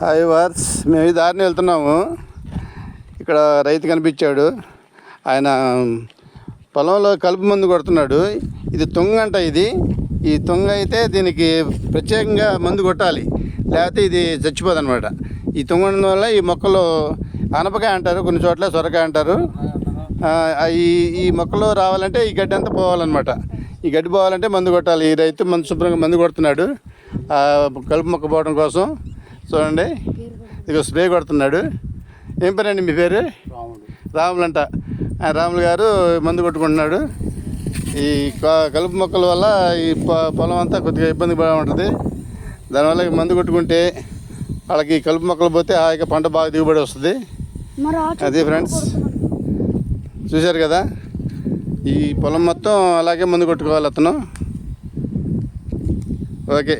Hi wars, మేము ఈ దారిని వెళ్తున్నాము. ఇక్కడ రైతు కనిపించాడు. ఆయన పొలంలో కలుపు మందు కొడుతున్నాడు. ఇది తుంగ అంట. ఈ తుంగ అయితే దీనికి ప్రత్యేకంగా మందు కొట్టాలి, లేకపోతే ఇది చచ్చిపోదు అనమాట. ఈ తుంగ ఉండడం వల్ల ఈ మొక్కలు ఆనపకాయ అంటారు, కొన్ని చోట్ల సొరకాయ అంటారు. ఈ మొక్కలు రావాలంటే ఈ గడ్డి అంతా పోవాలన్నమాట. ఈ గడ్డి పోవాలంటే మందు కొట్టాలి. ఈ రైతు శుభ్రంగా మందు కొడుతున్నాడు కలుపు మొక్క పోవడం కోసం. చూడండి, ఇదిగో స్ప్రే కొడుతున్నాడు. ఏం పేరండి మీ పేరు? రాములు అంట. రాములు గారు మందు కొట్టుకుంటున్నాడు. ఈ కలుపు మొక్కల వల్ల ఈ పొలం అంతా కొద్దిగా ఇబ్బంది పడి ఉంటుంది. దానివల్ల మందు కొట్టుకుంటే వాళ్ళకి కలుపు మొక్కలు పోతే ఆ యొక్క పంట బాగా దిగుబడి వస్తుంది. అదే ఫ్రెండ్స్, చూశారు కదా, ఈ పొలం మొత్తం అలాగే మందు కొట్టుకోవాలి అతను. ఓకే.